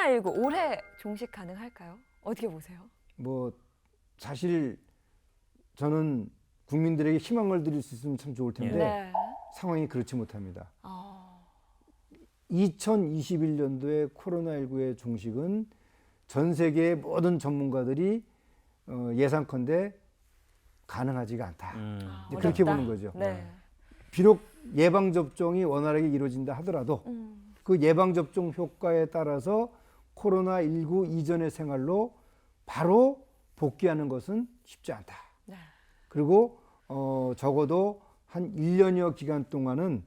코로나19 올해 종식 가능할까요? 어떻게 보세요? 뭐 사실 저는 국민들에게 희망을 드릴 수 있으면 참 좋을 텐데 네. 상황이 그렇지 못합니다. 어, 2021년도에 코로나19의 종식은 전 세계의 모든 전문가들이 예상컨대 가능하지가 않다. 이제 그렇게 어렵다. 보는 거죠. 네. 비록 예방접종이 원활하게 이루어진다 하더라도 그 예방접종 효과에 따라서 코로나19 이전의 생활로 바로 복귀하는 것은 쉽지 않다. 네. 그리고 적어도 한 1년여 기간 동안은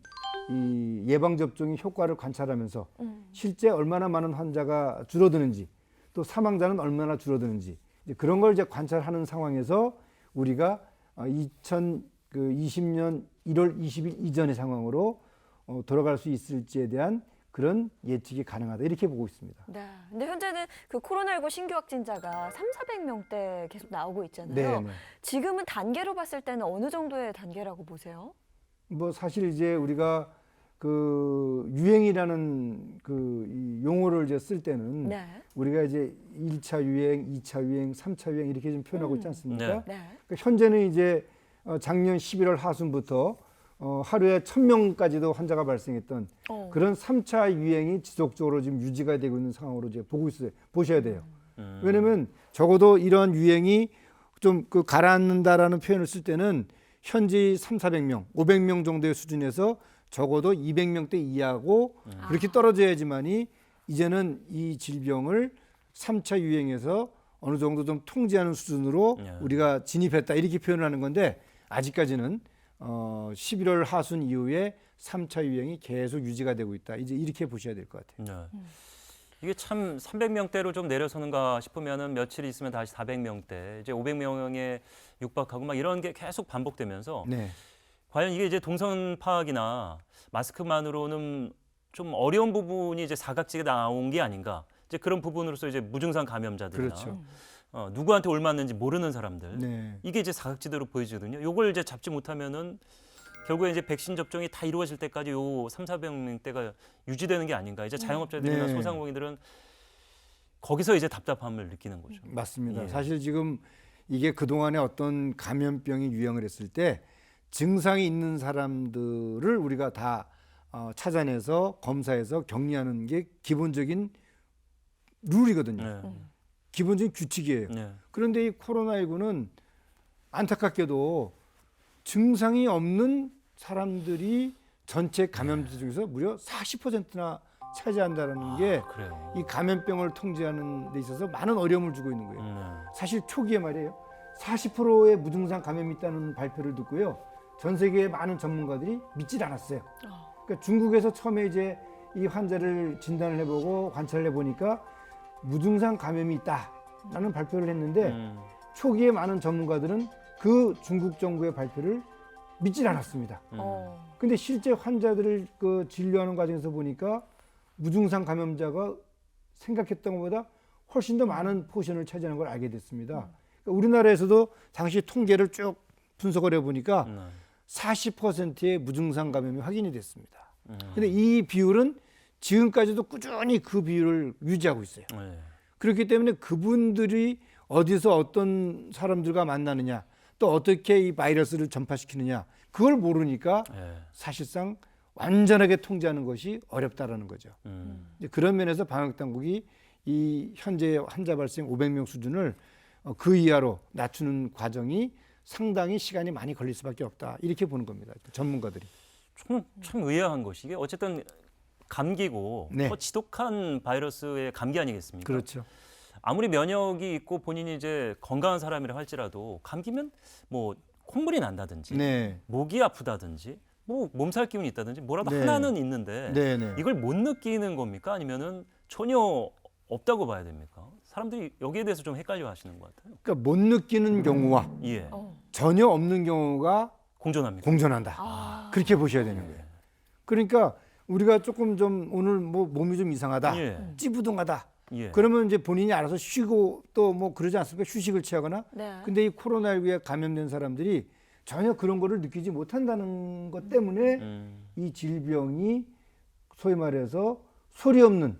이 예방접종의 효과를 관찰하면서 실제 얼마나 많은 환자가 줄어드는지 또 사망자는 얼마나 줄어드는지 이제 그런 걸 이제 관찰하는 상황에서 우리가 2020년 1월 20일 이전의 상황으로 돌아갈 수 있을지에 대한 그런 예측이 가능하다 이렇게 보고 있습니다. 네. 근데 현재는 그 코로나19 신규 확진자가 3,400명대 계속 나오고 있잖아요. 네, 네. 지금은 단계로 봤을 때는 어느 정도의 단계라고 보세요? 뭐 사실 이제 우리가 그 유행이라는 이 용어를 이제 쓸 때는 네. 우리가 이제 1차 유행, 2차 유행, 3차 유행 이렇게 좀 표현하고 있지 않습니까? 네. 그러니까 현재는 이제 작년 11월 하순부터 하루에 1,000명까지도 환자가 발생했던 그런 3차 유행이 지속적으로 지금 유지가 되고 있는 상황으로 이제 보고 있어요. 보셔야 돼요. 왜냐하면 적어도 이런 유행이 좀 그 가라앉는다라는 표현을 쓸 때는 현지 3,400명, 500명 정도의 수준에서 적어도 200명대 이하고 그렇게 떨어져야지만이 이제는 이 질병을 3차 유행에서 어느 정도 좀 통제하는 수준으로 우리가 진입했다 이렇게 표현을 하는 건데 아직까지는 11월 하순 이후에 3차 유행이 계속 유지가 되고 있다. 이제 이렇게 보셔야 될 것 같아요. 네. 이게 참 300명대로 좀 내려서는가 싶으면은 며칠 있으면 다시 400명대, 이제 500명에 육박하고 막 이런 게 계속 반복되면서 네. 과연 이게 이제 동선 파악이나 마스크만으로는 좀 어려운 부분이 이제 사각지게 나온 게 아닌가. 이제 그런 부분으로서 이제 무증상 감염자들이나 그렇죠. 누구한테 옮았는지 모르는 사람들 네. 이게 이제 사각지대로 보이거든요. 요걸 이제 잡지 못하면은 결국에 이제 백신 접종이 다 이루어질 때까지 요 3,400명대가 유지되는 게 아닌가. 이제 자영업자들이나 네. 소상공인들은 거기서 이제 답답함을 느끼는 거죠. 맞습니다. 예. 사실 지금 이게 그동안에 어떤 감염병이 유행을 했을 때 증상이 있는 사람들을 우리가 다 찾아내서 검사해서 격리하는 게 기본적인 룰이거든요. 네. 기본적인 규칙이에요. 네. 그런데 이 코로나19는 안타깝게도 증상이 없는 사람들이 전체 감염자 중에서 무려 40%나 차지한다는 게 그래요. 이 감염병을 통제하는 데 있어서 많은 어려움을 주고 있는 거예요. 네. 사실 초기에 말이에요. 40%의 무증상 감염이 있다는 발표를 듣고요. 전 세계의 많은 전문가들이 믿질 않았어요. 그러니까 중국에서 처음에 이제 이 환자를 진단을 해보고 관찰을 해보니까 무증상 감염이 있다라는 발표를 했는데 초기에 많은 전문가들은 그 중국 정부의 발표를 믿질 않았습니다. 근데 실제 환자들을 그 진료하는 과정에서 보니까 무증상 감염자가 생각했던 것보다 훨씬 더 많은 포션을 차지하는 걸 알게 됐습니다. 그러니까 우리나라에서도 당시 통계를 쭉 분석을 해보니까 40%의 무증상 감염이 확인이 됐습니다. 근데 이 비율은 지금까지도 꾸준히 그 비율을 유지하고 있어요. 네. 그렇기 때문에 그분들이 어디서 어떤 사람들과 만나느냐 또 어떻게 이 바이러스를 전파시키느냐 그걸 모르니까 네. 사실상 완전하게 통제하는 것이 어렵다라는 거죠. 이제 그런 면에서 방역당국이 이 현재 환자 발생 500명 수준을 그 이하로 낮추는 상당히 시간이 많이 걸릴 수밖에 없다. 이렇게 보는 겁니다. 전문가들이. 참 의아한 것이 이게 어쨌든 감기고 네. 지독한 바이러스의 감기 아니겠습니까? 그렇죠. 아무리 면역이 있고 본인이 이제 건강한 사람이라 할지라도 감기면 뭐 콧물이 난다든지 네. 목이 아프다든지 뭐 몸살 기운이 있다든지 뭐라도 네. 하나는 있는데 네, 네. 이걸 못 느끼는 겁니까? 아니면은 전혀 없다고 봐야 됩니까? 사람들이 여기에 대해서 좀 헷갈려 하시는 것 같아요. 그러니까 못 느끼는 경우와 예. 전혀 없는 경우가 공존합니다. 공존한다. 그렇게 보셔야 되는 거예요. 그러니까 우리가 조금 좀 오늘 뭐 몸이 좀 이상하다, 예. 찌부둥하다. 예. 그러면 이제 본인이 알아서 쉬고 또 뭐 그러지 않습니까? 휴식을 취하거나. 네. 근데 이 코로나19에 감염된 사람들이 전혀 그런 거를 느끼지 못한다는 것 때문에 이 질병이 소위 말해서 소리 없는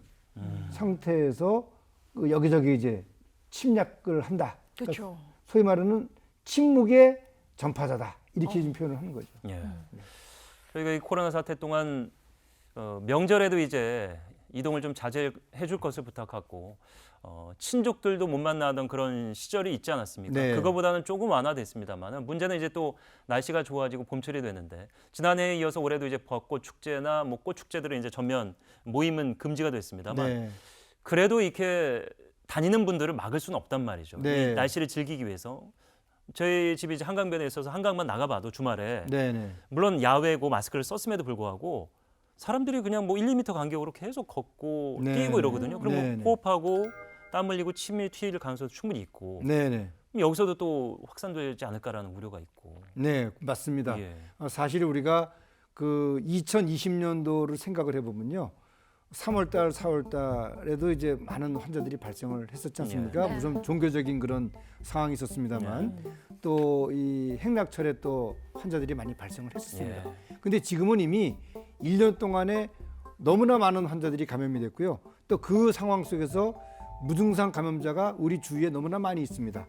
상태에서 그 여기저기 이제 침략을 한다. 그러니까 그렇죠. 소위 말하는 침묵의 전파자다. 이렇게 좀 표현을 하는 거죠. 예. 저희가 이 코로나 사태 동안 명절에도 이제 이동을 좀 자제해 줄 것을 부탁하고 친족들도 못 만나던 그런 시절이 있지 않았습니까? 네. 그거보다는 조금 완화됐습니다만 문제는 이제 또 날씨가 좋아지고 봄철이 되는데 지난해에 이어서 올해도 이제 벚꽃 축제나 뭐 꽃 축제들은 이제 전면 모임은 금지가 됐습니다만 네. 그래도 이렇게 다니는 분들을 막을 수는 없단 말이죠. 네. 이 날씨를 즐기기 위해서 저희 집이 이제 한강변에 있어서 한강만 나가봐도 주말에 네네. 물론 야외고 마스크를 썼음에도 불구하고 사람들이 그냥 뭐 1, 2m 간격으로 계속 걷고 네. 뛰고 이러거든요. 그럼 네. 뭐 호흡하고 땀 흘리고 침이 튀일 가능성도 충분히 있고 네네. 그럼 여기서도 또 확산되지 않을까라는 우려가 있고. 네, 맞습니다. 예. 사실 우리가 그 2020년도를 생각을 해보면요. 3월달, 4월달에도 이제 많은 환자들이 발생을 했었지 않습니까? 네. 우선 종교적인 그런 상황이 있었습니다만 또 이 행락철에 또 환자들이 많이 발생을 했었습니다. 예. 근데 지금은 이미 1년 동안에 너무나 많은 환자들이 감염이 됐고요. 또 그 상황 속에서 무증상 감염자가 우리 주위에 너무나 많이 있습니다.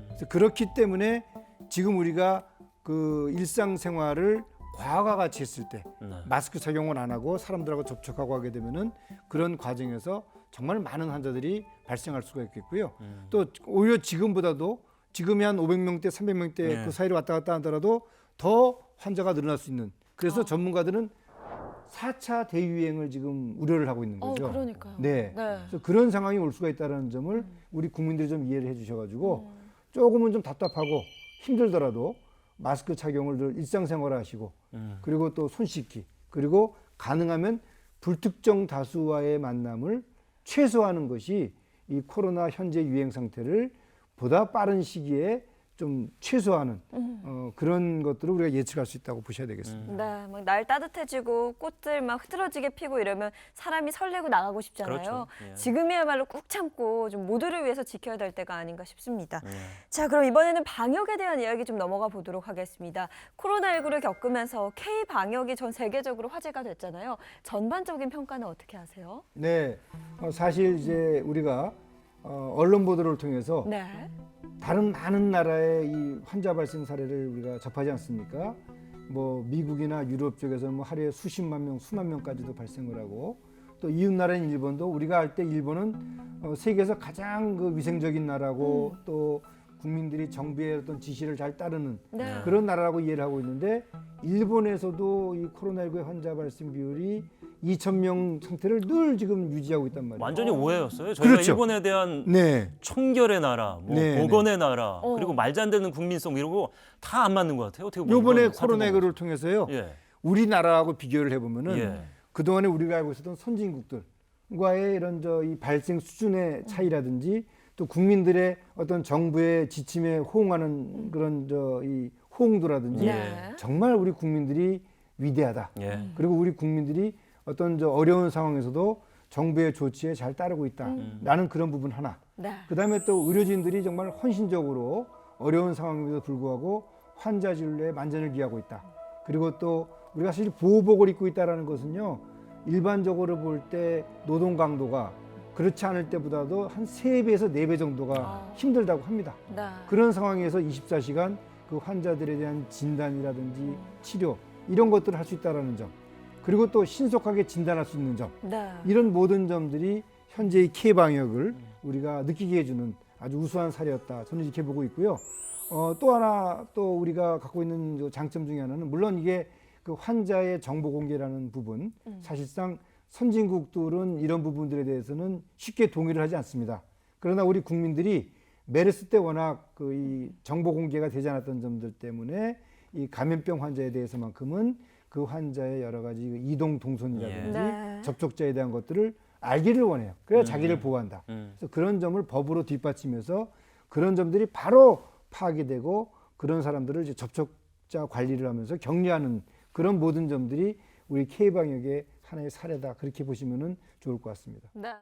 그래서 그렇기 때문에 지금 우리가 그 일상생활을 과거와 같이 했을 때 네. 마스크 착용을 안 하고 사람들하고 접촉하고 하게 되면은 그런 과정에서 정말 많은 환자들이 발생할 수가 있겠고요. 또 오히려 지금보다도 지금이 한 500명대, 300명대 네. 그 사이로 왔다 갔다 하더라도 더 환자가 늘어날 수 있는. 그래서 전문가들은 4차 대유행을 지금 우려를 하고 있는 거죠. 그러니까요. 네. 네. 그래서 그런 상황이 올 수가 있다는 점을 우리 국민들이 좀 이해를 해주셔가지고 조금은 좀 답답하고 힘들더라도 마스크 착용을 늘 일상생활하시고 그리고 또 손 씻기 그리고 가능하면 불특정 다수와의 만남을 최소화하는 것이 이 코로나 현재 유행 상태를 보다 빠른 시기에 좀 최소화하는 그런 것들을 우리가 예측할 수 있다고 보셔야 되겠습니다. 네, 막 날 따뜻해지고 꽃들 막 흐트러지게 피고 이러면 사람이 설레고 나가고 싶잖아요. 그렇죠. 예. 지금이야말로 꾹 참고 좀 모두를 위해서 지켜야 될 때가 아닌가 싶습니다. 예. 자, 그럼 이번에는 방역에 대한 이야기 좀 넘어가 보도록 하겠습니다. 코로나19를 겪으면서 K-방역이 전 세계적으로 화제가 됐잖아요. 전반적인 평가는 어떻게 하세요? 네, 사실 이제 우리가 언론 보도를 통해서 네. 다른 많은 나라의 이 환자 발생 사례를 우리가 접하지 않습니까? 뭐 미국이나 유럽 쪽에서는 뭐 하루에 수십만 명, 수만 명까지도 발생을 하고 또 이웃 나라인 일본도 우리가 할 때 일본은 세계에서 가장 그 위생적인 나라고 또 국민들이 정부의 어떤 지시를 잘 따르는 네. 그런 나라라고 이해를 하고 있는데 일본에서도 이 코로나19의 환자 발생 비율이 2,000명 상태를 늘 지금 유지하고 있단 말이에요. 완전히 오해였어요. 저희가 그렇죠. 일본에 대한 네. 청결의 나라, 뭐 네, 보건의 나라, 어. 그리고 말도 안 되는 국민성 이러고 다 안 맞는 것 같아요. 어떻게 보면 요번에 이번 사태 코로나19를 통해서요. 보면. 예. 우리나라하고 비교를 해보면은 예. 그동안에 우리가 알고 있었던 선진국들과의 이런 이 발생 수준의 차이라든지 또 국민들의 어떤 정부의 지침에 호응하는 그런 이 호응도라든지 네. 정말 우리 국민들이 위대하다. 예. 그리고 우리 국민들이 어떤 어려운 상황에서도 정부의 조치에 잘 따르고 있다라는 그런 부분 하나. 네. 그다음에 또 의료진들이 정말 헌신적으로 어려운 상황임에도 불구하고 환자 진료에 만전을 기하고 있다. 그리고 또 우리가 사실 보호복을 입고 있다라는 것은요. 일반적으로 볼 때 노동 강도가 그렇지 않을 때보다도 한 3배에서 4배 정도가 힘들다고 합니다. 네. 그런 상황에서 24시간 그 환자들에 대한 진단이라든지 치료 이런 것들을 할 수 있다는 점. 그리고 또 신속하게 진단할 수 있는 점. 네. 이런 모든 점들이 현재의 K-방역을 우리가 느끼게 해주는 아주 우수한 사례였다. 저는 이렇게 보고 있고요. 또 하나 또 우리가 갖고 있는 장점 중에 하나는 물론 이게 그 환자의 정보 공개라는 부분 사실상 선진국들은 이런 부분들에 대해서는 쉽게 동의를 하지 않습니다. 그러나 우리 국민들이 메르스 때 워낙 그 이 정보 공개가 되지 않았던 점들 때문에 이 감염병 환자에 대해서만큼은 그 환자의 여러 가지 이동 동선이라든지 네. 접촉자에 대한 것들을 알기를 원해요. 그래야 자기를 보호한다. 그래서 그런 점을 법으로 뒷받침해서 그런 점들이 바로 파악이 되고 그런 사람들을 이제 접촉자 관리를 하면서 격리하는 그런 모든 점들이 우리 K-방역의 하나의 사례다. 그렇게 보시면 좋을 것 같습니다. 네.